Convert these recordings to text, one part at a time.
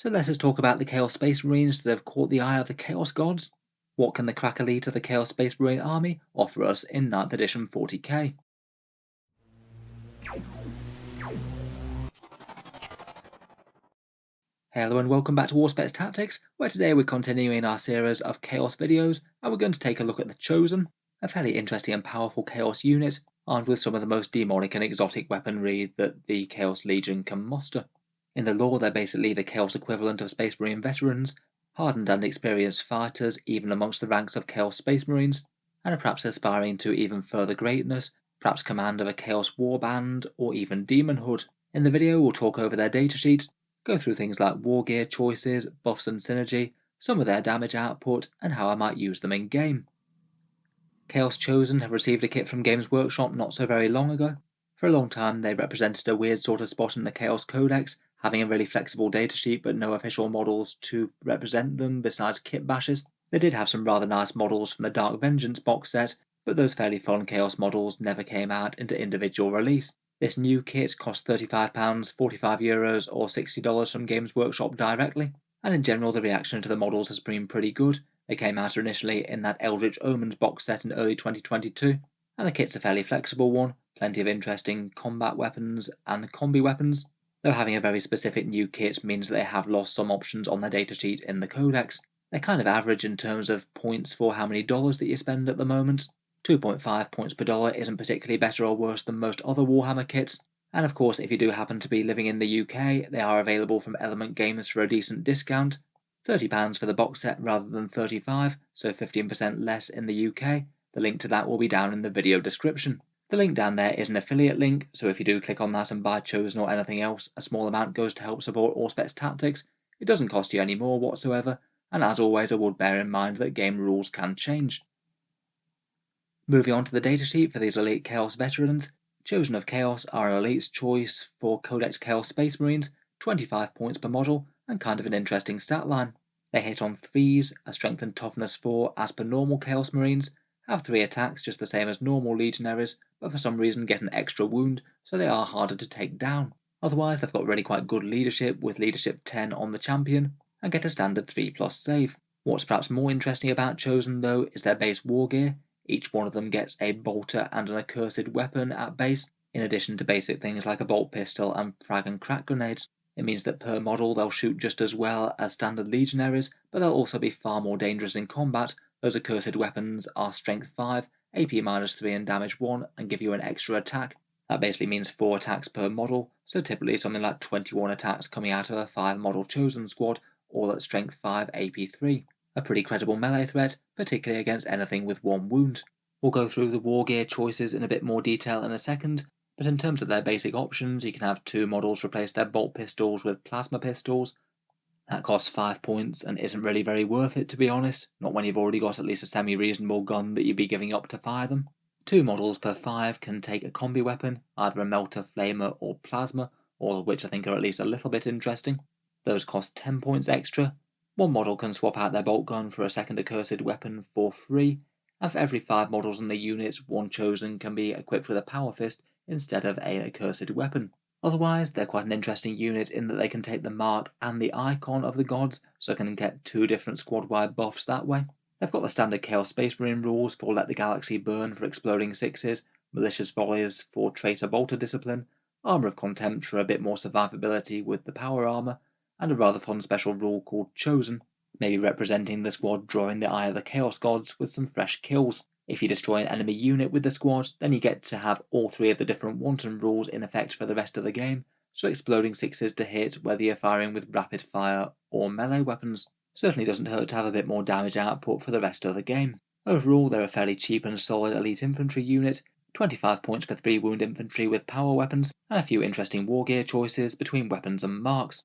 So let us talk about the Chaos Space Marines that have caught the eye of the Chaos Gods. What can the crack elite of the Chaos Space Marine army offer us in 9th edition 40k? Hello and welcome back to Auspex Tactics, where today we're continuing our series of Chaos videos and we're going to take a look at the Chosen, a fairly interesting and powerful Chaos unit, armed with some of the most demonic and exotic weaponry that the Chaos Legion can muster. In the lore, they're basically the Chaos equivalent of Space Marine veterans, hardened and experienced fighters even amongst the ranks of Chaos Space Marines, and are perhaps aspiring to even further greatness, perhaps command of a Chaos Warband or even demonhood. In the video we'll talk over their datasheet, go through things like Wargear Choices, buffs and synergy, some of their damage output, and how I might use them in game. Chaos Chosen have received a kit from Games Workshop not so very long ago. For a long time they represented a weird sort of spot in the Chaos Codex, having a really flexible datasheet but no official models to represent them besides kit bashes. They did have some rather nice models from the Dark Vengeance box set, but those fairly fun Chaos models never came out into individual release. This new kit cost £35, €45 or $60 from Games Workshop directly, and in general the reaction to the models has been pretty good. They came out initially in that Eldritch Omens box set in early 2022, and the kit's a fairly flexible one, plenty of interesting combat weapons and combi weapons, though having a very specific new kit means that they have lost some options on their datasheet in the Codex. They're kind of average in terms of points for how many dollars that you spend at the moment. 2.5 points per dollar isn't particularly better or worse than most other Warhammer kits, and of course if you do happen to be living in the UK, they are available from Element Games for a decent discount. £30 for the box set rather than 35, so 15% less in the UK. The link to that will be down in the video description. The link down there is an affiliate link, so if you do click on that and buy Chosen or anything else, a small amount goes to help support Auspex Tactics. It doesn't cost you any more whatsoever, and as always I would bear in mind that game rules can change. Moving on to the datasheet for these Elite Chaos veterans, Chosen of Chaos are an elite's choice for Codex Chaos Space Marines, 25 points per model, and kind of an interesting stat line. They hit on 3s, a strength and toughness 4 as per normal Chaos Marines, have 3 attacks just the same as normal Legionaries, but for some reason get an extra wound, so they are harder to take down. Otherwise they've got really quite good leadership with leadership 10 on the champion, and get a standard 3+ save. What's perhaps more interesting about Chosen though is their base war gear. Each one of them gets a bolter and an accursed weapon at base, in addition to basic things like a bolt pistol and frag and crack grenades. It means that per model they'll shoot just as well as standard legionaries, but they'll also be far more dangerous in combat. Those accursed weapons are strength 5, AP -3 and damage 1, and give you an extra attack. That basically means 4 attacks per model, so typically something like 21 attacks coming out of a 5 model Chosen squad, all at strength 5 AP 3. A pretty credible melee threat, particularly against anything with 1 wound. We'll go through the Wargear choices in a bit more detail in a second, but in terms of their basic options, you can have 2 models replace their bolt pistols with plasma pistols. That costs 5 points and isn't really very worth it, to be honest, not when you've already got at least a semi-reasonable gun that you'd be giving up to fire them. 2 models per 5 can take a combi weapon, either a melter, flamer or plasma, all of which I think are at least a little bit interesting. Those cost 10 points extra. 1 model can swap out their bolt gun for a second accursed weapon for free, and for every 5 models in the unit, 1 Chosen can be equipped with a power fist instead of an accursed weapon. Otherwise, they're quite an interesting unit in that they can take the mark and the icon of the gods, so can get 2 different squad-wide buffs that way. They've got the standard Chaos Space Marine rules for Let the Galaxy Burn for exploding 6s, Malicious Volleys for Traitor Bolter Discipline, Armour of Contempt for a bit more survivability with the power armour, and a rather fun special rule called Chosen, maybe representing the squad drawing the eye of the Chaos Gods with some fresh kills. If you destroy an enemy unit with the squad, then you get to have all 3 of the different wanton rules in effect for the rest of the game, so exploding 6s to hit whether you're firing with rapid fire or melee weapons. Certainly doesn't hurt to have a bit more damage output for the rest of the game. Overall, they're a fairly cheap and solid elite infantry unit, 25 points for 3 wound infantry with power weapons, and a few interesting wargear choices between weapons and marks.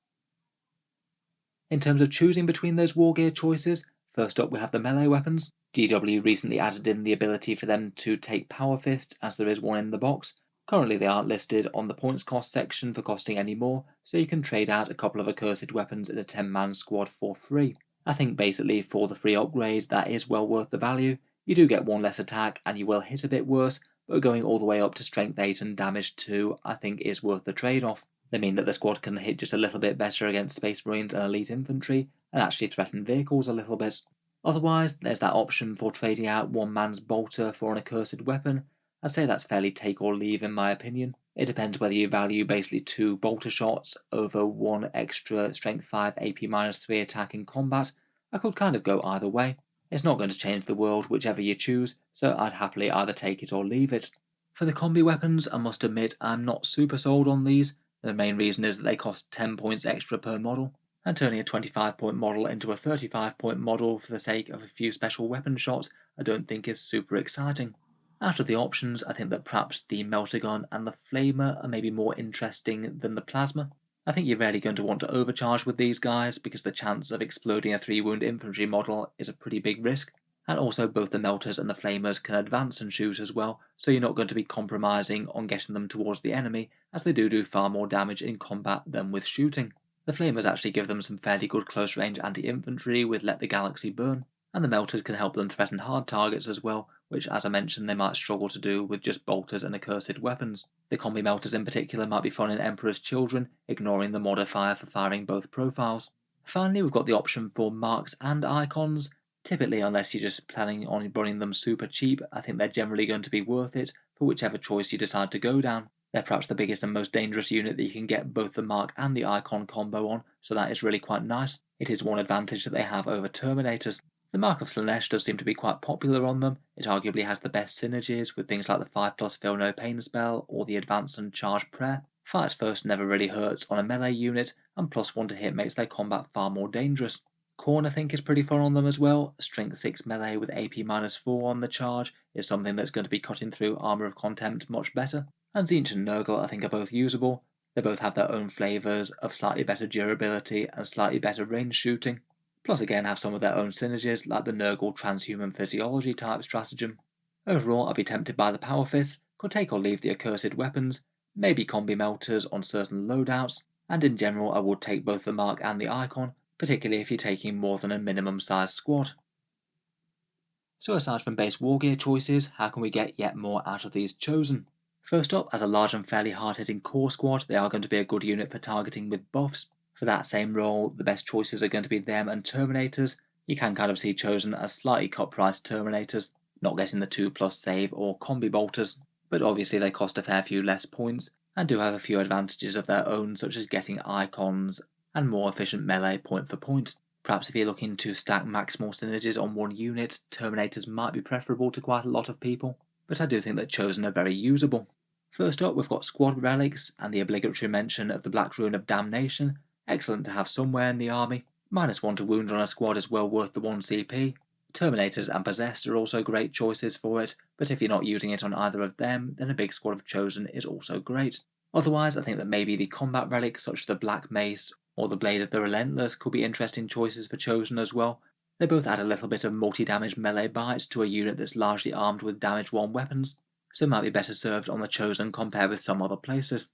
In terms of choosing between those Wargear choices, first up we have the melee weapons. GW recently added in the ability for them to take power fists, as there is one in the box. Currently they aren't listed on the points cost section for costing any more, so you can trade out a couple of accursed weapons in a 10-man squad for free. I think basically for the free upgrade that is well worth the value. You do get 1 less attack and you will hit a bit worse, but going all the way up to strength 8 and damage 2 I think is worth the trade-off. They mean that the squad can hit just a little bit better against Space Marines and Elite Infantry, and actually threaten vehicles a little bit. Otherwise, there's that option for trading out one man's bolter for an accursed weapon. I'd say that's fairly take or leave in my opinion. It depends whether you value basically 2 bolter shots over 1 extra strength 5 AP-3 attack in combat. I could kind of go either way. It's not going to change the world whichever you choose, so I'd happily either take it or leave it. For the combi weapons, I must admit I'm not super sold on these. The main reason is that they cost 10 points extra per model, and turning a 25-point model into a 35-point model for the sake of a few special weapon shots I don't think is super exciting. Out of the options, I think that perhaps the melter gun and the flamer are maybe more interesting than the plasma. I think you're rarely going to want to overcharge with these guys because the chance of exploding a 3-wound infantry model is a pretty big risk, and also both the melters and the flamers can advance and shoot as well, so you're not going to be compromising on getting them towards the enemy, as they do far more damage in combat than with shooting. The flamers actually give them some fairly good close range anti-infantry with Let the Galaxy Burn, and the melters can help them threaten hard targets as well, which as I mentioned they might struggle to do with just bolters and accursed weapons. The combi melters in particular might be fun in Emperor's Children, ignoring the modifier for firing both profiles. Finally, we've got the option for marks and icons. Typically, unless you're just planning on running them super cheap, I think they're generally going to be worth it for whichever choice you decide to go down. They're perhaps the biggest and most dangerous unit that you can get both the mark and the icon combo on, so that is really quite nice. It is one advantage that they have over Terminators. The Mark of Slanesh does seem to be quite popular on them. It arguably has the best synergies with things like the 5+ Feel No Pain spell or the Advance and Charge Prayer. Fires first never really hurts on a melee unit, and +1 to hit makes their combat far more dangerous. Corn I think is pretty fun on them as well. Strength 6 melee with AP-4 on the charge is something that's going to be cutting through Armour of Contempt much better. And Tzeentch and Nurgle I think are both usable. They both have their own flavours of slightly better durability and slightly better range shooting. Plus again have some of their own synergies like the Nurgle transhuman physiology type stratagem. Overall I'd be tempted by the Power Fists, could take or leave the accursed weapons, maybe combi melters on certain loadouts, and in general I would take both the mark and the icon, particularly if you're taking more than a minimum size squad. So aside from base Wargear choices, how can we get yet more out of these chosen? First up, as a large and fairly hard-hitting core squad, they are going to be a good unit for targeting with buffs. For that same role, the best choices are going to be them and Terminators. You can kind of see chosen as slightly cut-priced Terminators, not getting the 2+ save or combi bolters, but obviously they cost a fair few less points, and do have a few advantages of their own, such as getting icons and more efficient melee point for point. Perhaps if you're looking to stack maximal synergies on one unit, Terminators might be preferable to quite a lot of people, but I do think that Chosen are very usable. First up, we've got Squad Relics and the obligatory mention of the Black Rune of Damnation. Excellent to have somewhere in the army. -1 to wound on a squad is well worth the 1 CP. Terminators and Possessed are also great choices for it, but if you're not using it on either of them, then a big squad of Chosen is also great. Otherwise, I think that maybe the combat relics such as the Black Mace or the Blade of the Relentless could be interesting choices for Chosen as well. They both add a little bit of multi-damage melee bite to a unit that's largely armed with damage 1 weapons, so might be better served on the Chosen compared with some other places.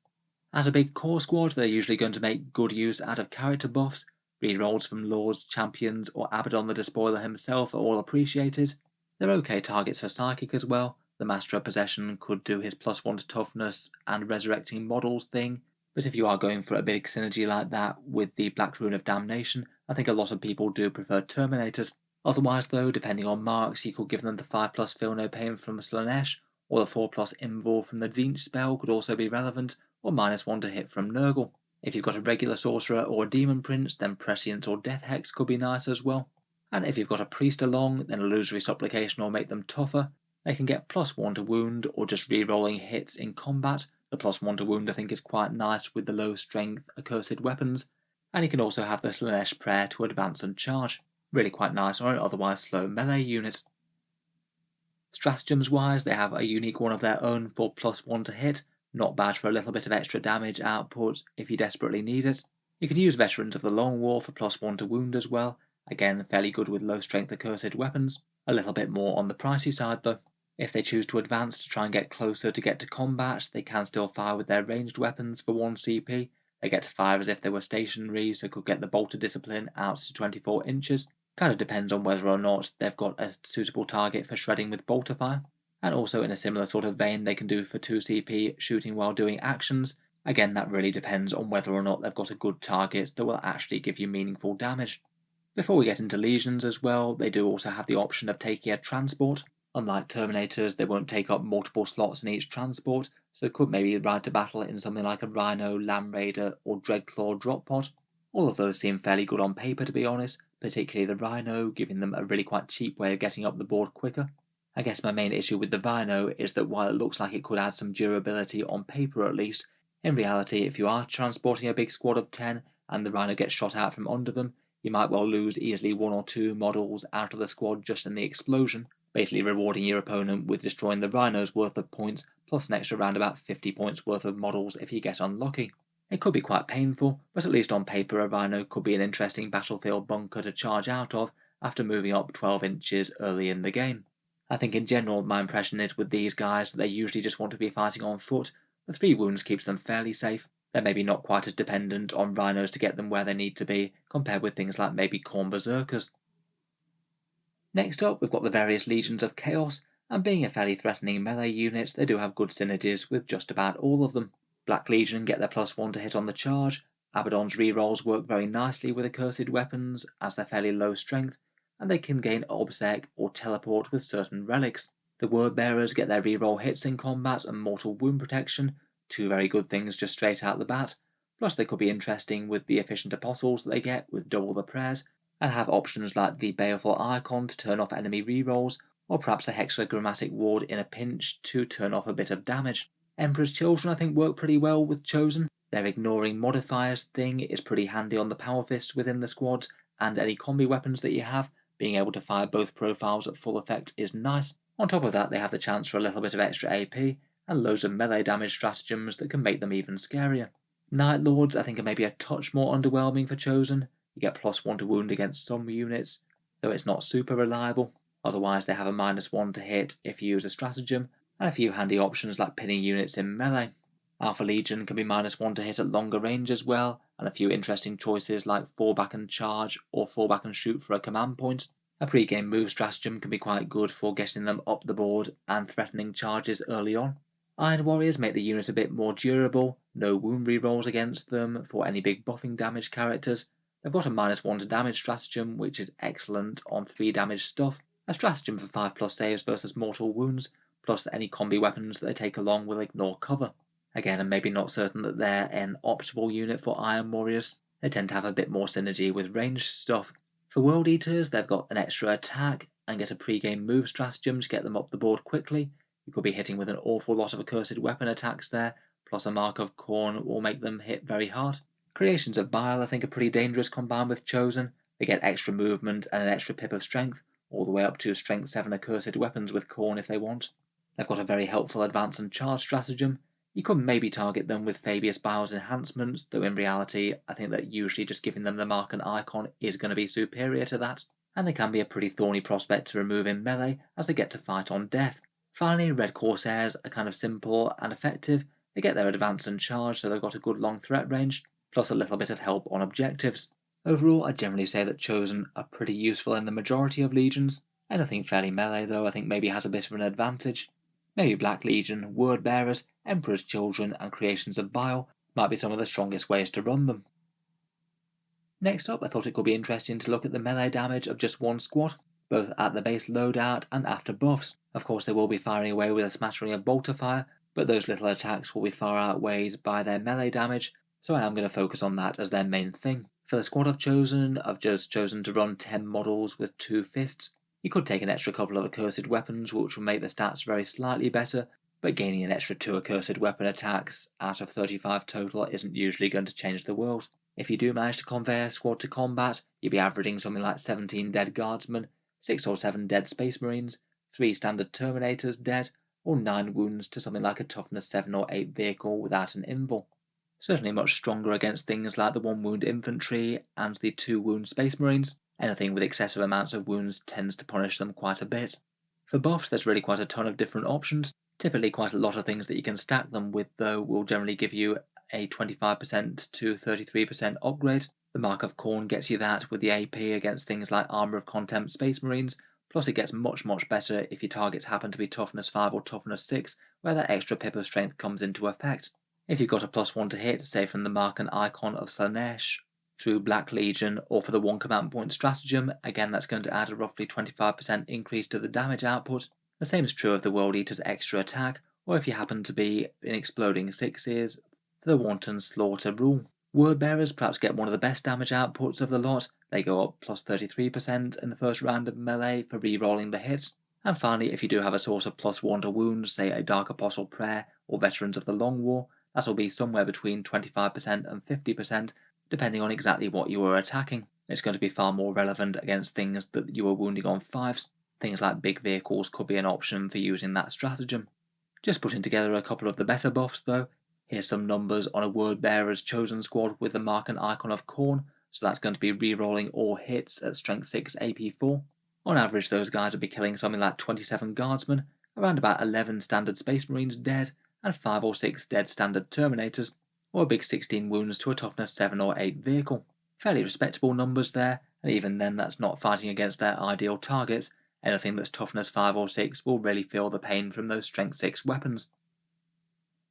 As a big core squad, they're usually going to make good use out of character buffs. Rerolls from Lords, Champions, or Abaddon the Despoiler himself are all appreciated. They're okay targets for Psychic as well. The Master of Possession could do his +1 to toughness and resurrecting models thing, but if you are going for a big synergy like that with the Black Rune of Damnation, I think a lot of people do prefer Terminators. Otherwise though, depending on marks, you could give them the 5+ Feel No Pain from Slanesh, or the 4+ Invul from the Tzeentch spell could also be relevant, or -1 to hit from Nurgle. If you've got a regular sorcerer or a demon prince, then Prescience or Death Hex could be nice as well. And if you've got a priest along, then Illusory Supplication will make them tougher. They can get +1 to wound or just re-rolling hits in combat. The +1 to wound I think is quite nice with the low strength accursed weapons, and you can also have the Slanesh Prayer to advance and charge. Really quite nice on an otherwise slow melee unit. Stratagems wise, they have a unique one of their own for +1 to hit, not bad for a little bit of extra damage output if you desperately need it. You can use Veterans of the Long War for +1 to wound as well, again fairly good with low strength accursed weapons, a little bit more on the pricey side though. If they choose to advance to try and get closer to get to combat, they can still fire with their ranged weapons for 1 CP. They get to fire as if they were stationary, so could get the Bolter Discipline out to 24 inches. Kind of depends on whether or not they've got a suitable target for shredding with bolter fire. And also in a similar sort of vein they can do for 2 CP shooting while doing actions. Again, that really depends on whether or not they've got a good target that will actually give you meaningful damage. Before we get into legions as well, they do also have the option of taking a transport. Unlike Terminators, they won't take up multiple slots in each transport, so could maybe ride to battle in something like a Rhino, Land Raider, or Dreadclaw drop pod. All of those seem fairly good on paper, to be honest, particularly the Rhino, giving them a really quite cheap way of getting up the board quicker. I guess my main issue with the Rhino is that while it looks like it could add some durability on paper at least, in reality, if you are transporting a big squad of 10 and the Rhino gets shot out from under them, you might well lose easily one or two models out of the squad just in the explosion, basically rewarding your opponent with destroying the Rhino's worth of points plus an extra round about 50 points worth of models if you get unlucky. It could be quite painful, but at least on paper a Rhino could be an interesting battlefield bunker to charge out of after moving up 12 inches early in the game. I think in general my impression is with these guys that they usually just want to be fighting on foot, but 3 wounds keeps them fairly safe. They're maybe not quite as dependent on Rhinos to get them where they need to be, compared with things like maybe Khorne Berserkers. Next up, we've got the various Legions of Chaos, and being a fairly threatening melee unit, they do have good synergies with just about all of them. Black Legion get their +1 to hit on the charge, Abaddon's rerolls work very nicely with accursed weapons as they're fairly low strength, and they can gain Obsec or teleport with certain relics. The Word Bearers get their reroll hits in combat and mortal wound protection, two very good things just straight out the bat, plus they could be interesting with the efficient apostles that they get with double the prayers, and have options like the Baleful Icon to turn off enemy rerolls, or perhaps a Hexagrammatic Ward in a pinch to turn off a bit of damage. Emperor's Children I think work pretty well with Chosen. Their ignoring modifiers thing is pretty handy on the power fists within the squad, and any combi weapons that you have, being able to fire both profiles at full effect is nice. On top of that, they have the chance for a little bit of extra AP, and loads of melee damage stratagems that can make them even scarier. Night Lords I think are maybe a touch more underwhelming for Chosen. You get +1 to wound against some units, though it's not super reliable. Otherwise they have a -1 to hit if you use a stratagem, and a few handy options like pinning units in melee. Alpha Legion can be -1 to hit at longer range as well, and a few interesting choices like fall back and charge or fall back and shoot for a command point. A pre-game move stratagem can be quite good for getting them up the board and threatening charges early on. Iron Warriors make the unit a bit more durable, no wound rerolls against them for any big buffing damage characters. They've got a -1 to damage stratagem, which is excellent on 3 damage stuff, a stratagem for 5+ saves versus mortal wounds, plus any combi weapons that they take along will ignore cover. Again, I'm maybe not certain that they're an optimal unit for Iron Warriors. They tend to have a bit more synergy with ranged stuff. For World Eaters, they've got an extra attack and get a pre-game move stratagem to get them up the board quickly. You could be hitting with an awful lot of accursed weapon attacks there, plus a Mark of Khorne will make them hit very hard. Creations of Bile I think are pretty dangerous combined with Chosen. They get extra movement and an extra pip of strength, all the way up to strength 7 accursed weapons with Khorne if they want. They've got a very helpful advance and charge stratagem. You could maybe target them with Fabius Bile's enhancements, though in reality I think that usually just giving them the mark and icon is going to be superior to that, and they can be a pretty thorny prospect to remove in melee as they get to fight on death. Finally, Red Corsairs are kind of simple and effective. They get their advance and charge, so they've got a good long threat range, plus a little bit of help on objectives. Overall, I'd generally say that Chosen are pretty useful in the majority of legions. Anything fairly melee though I think maybe has a bit of an advantage. Maybe Black Legion, Word Bearers, Emperor's Children and Creations of Bile might be some of the strongest ways to run them. Next up, I thought it could be interesting to look at the melee damage of just one squad, both at the base loadout and after buffs. Of course they will be firing away with a smattering of bolter fire, but those little attacks will be far outweighed by their melee damage, so I am going to focus on that as their main thing. For the squad I've just chosen to run 10 models with 2 fists. You could take an extra couple of accursed weapons which will make the stats very slightly better, but gaining an extra 2 accursed weapon attacks out of 35 total isn't usually going to change the world. If you do manage to convey a squad to combat, you'll be averaging something like 17 dead guardsmen, 6 or 7 dead space marines, 3 standard terminators dead, or 9 wounds to something like a toughness 7 or 8 vehicle without an invul. Certainly much stronger against things like the 1 wound infantry and the 2 wound space marines. Anything with excessive amounts of wounds tends to punish them quite a bit. For buffs there's really quite a ton of different options. Typically quite a lot of things that you can stack them with though will generally give you a 25% to 33% upgrade. The Mark of Khorne gets you that with the AP against things like Armour of Contempt Space Marines, plus it gets much better if your targets happen to be Toughness 5 or Toughness 6, where that extra pip of strength comes into effect. If you've got a +1 to hit, say from the mark and icon of Slanesh through Black Legion or for the 1 command point stratagem, again that's going to add a roughly 25% increase to the damage output. The same is true of the World Eater's extra attack, or if you happen to be in Exploding Sixes for the Wanton Slaughter rule. Word Bearers perhaps get one of the best damage outputs of the lot. They go up +33% in the first round of melee for re-rolling the hits. And finally, if you do have a source of +1 to wounds, say a Dark Apostle Prayer or Veterans of the Long War, that'll be somewhere between 25% and 50%, depending on exactly what you were attacking. It's going to be far more relevant against things that you were wounding on 5s. Things like big vehicles could be an option for using that stratagem. Just putting together a couple of the better buffs though. Here's some numbers on a Word Bearer's chosen squad with the mark and icon of Khorne, so that's going to be re-rolling all hits at strength 6 AP 4. On average those guys will be killing something like 27 guardsmen, around about 11 standard Space Marines dead, and 5 or 6 dead standard Terminators, or a big 16 wounds to a toughness 7 or 8 vehicle. Fairly respectable numbers there, and even then that's not fighting against their ideal targets. Anything that's toughness 5 or 6 will really feel the pain from those strength 6 weapons.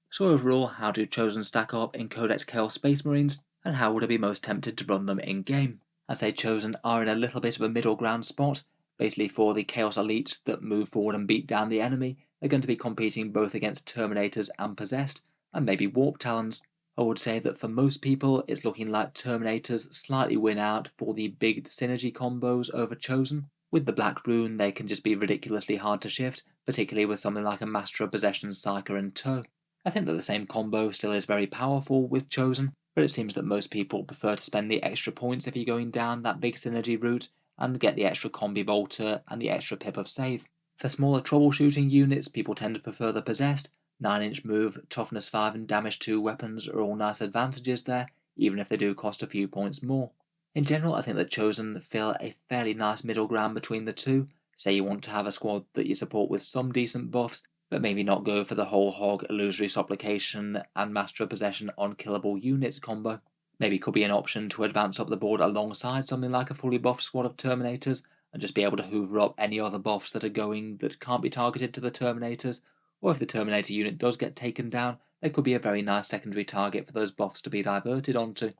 So overall, how do Chosen stack up in Codex Chaos Space Marines, and how would I be most tempted to run them in game? I'd say Chosen are in a little bit of a middle ground spot. Basically for the Chaos Elites that move forward and beat down the enemy, they're going to be competing both against Terminators and Possessed, and maybe Warp Talons. I would say that for most people it's looking like Terminators slightly win out for the big synergy combos over Chosen. With the Black Rune they can just be ridiculously hard to shift, particularly with something like a Master of Possession Psyker and Toe. I think that the same combo still is very powerful with Chosen, but it seems that most people prefer to spend the extra points if you're going down that big synergy route, and get the extra Combi Bolter and the extra pip of save. For smaller troubleshooting units, people tend to prefer the Possessed. 9-inch move, toughness 5 and damage 2 weapons are all nice advantages there, even if they do cost a few points more. In general, I think the Chosen fill a fairly nice middle ground between the two. Say you want to have a squad that you support with some decent buffs, but maybe not go for the whole hog Illusory Supplication and Master of Possession unkillable unit combo. Maybe could be an option to advance up the board alongside something like a fully buffed squad of Terminators, and just be able to hoover up any other buffs that are going that can't be targeted to the Terminators, or if the Terminator unit does get taken down, they could be a very nice secondary target for those buffs to be diverted onto.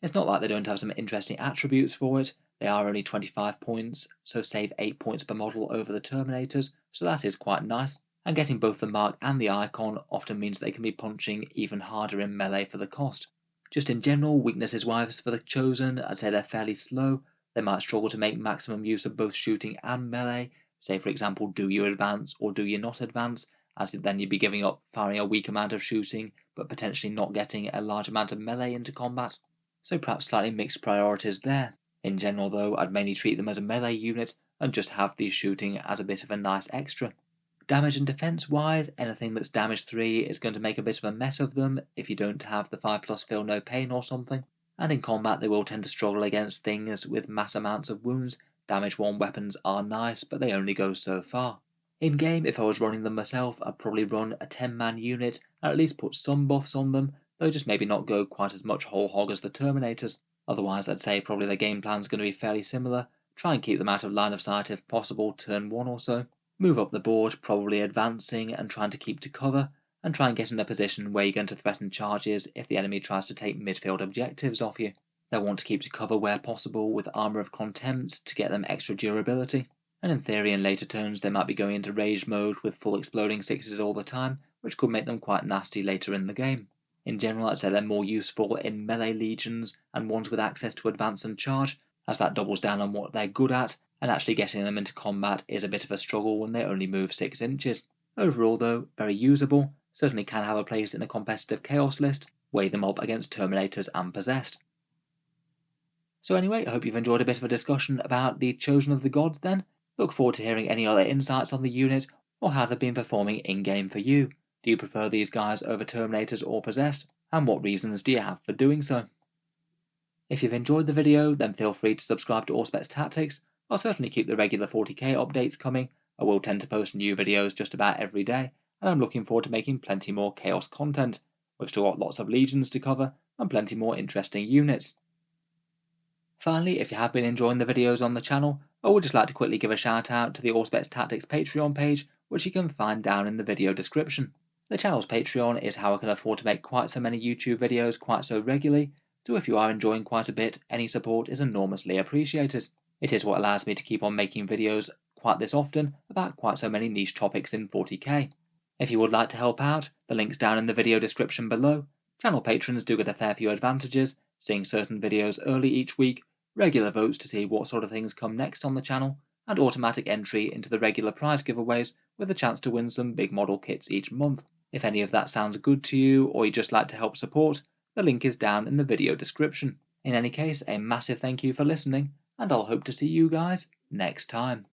It's not like they don't have some interesting attributes for it. They are only 25 points, so save 8 points per model over the Terminators, so that is quite nice. And getting both the mark and the icon often means they can be punching even harder in melee for the cost. Just in general, weaknesses wise for the Chosen, I'd say they're fairly slow. They might struggle to make maximum use of both shooting and melee. Say for example, do you advance or do you not advance, as then you'd be giving up firing a weak amount of shooting, but potentially not getting a large amount of melee into combat. So perhaps slightly mixed priorities there. In general though, I'd mainly treat them as a melee unit, and just have these shooting as a bit of a nice extra. Damage and defense wise, anything that's damage 3 is going to make a bit of a mess of them if you don't have the 5+ feel no pain or something, and in combat they will tend to struggle against things with mass amounts of wounds. Damage 1 weapons are nice, but they only go so far. In game, if I was running them myself, I'd probably run a 10-man unit and at least put some buffs on them, though just maybe not go quite as much whole hog as the Terminators. Otherwise I'd say probably the game plan's going to be fairly similar. Try and keep them out of line of sight if possible, turn 1 or so. Move up the board, probably advancing and trying to keep to cover, and try and get in a position where you're going to threaten charges if the enemy tries to take midfield objectives off you. They'll want to keep to cover where possible with Armour of Contempt to get them extra durability, and in theory in later turns they might be going into rage mode with full exploding sixes all the time, which could make them quite nasty later in the game. In general I'd say they're more useful in melee legions and ones with access to advance and charge, as that doubles down on what they're good at, and actually getting them into combat is a bit of a struggle when they only move 6 inches. Overall though, very usable, certainly can have a place in a competitive chaos list, weigh them up against Terminators and Possessed. So anyway, I hope you've enjoyed a bit of a discussion about the Chosen of the Gods then. Look forward to hearing any other insights on the unit, or how they've been performing in-game for you. Do you prefer these guys over Terminators or Possessed, and what reasons do you have for doing so? If you've enjoyed the video, then feel free to subscribe to Auspex Tactics. I'll certainly keep the regular 40k updates coming. I will tend to post new videos just about every day, and I'm looking forward to making plenty more Chaos content. We've still got lots of legions to cover, and plenty more interesting units. Finally, if you have been enjoying the videos on the channel, I would just like to quickly give a shout out to the Auspex Tactics Patreon page, which you can find down in the video description. The channel's Patreon is how I can afford to make quite so many YouTube videos quite so regularly, so if you are enjoying quite a bit, any support is enormously appreciated. It is what allows me to keep on making videos quite this often about quite so many niche topics in 40k. If you would like to help out, the link's down in the video description below. Channel patrons do get a fair few advantages, seeing certain videos early each week, regular votes to see what sort of things come next on the channel, and automatic entry into the regular prize giveaways with a chance to win some big model kits each month. If any of that sounds good to you, or you just like to help support, the link is down in the video description. In any case, a massive thank you for listening, and I'll hope to see you guys next time.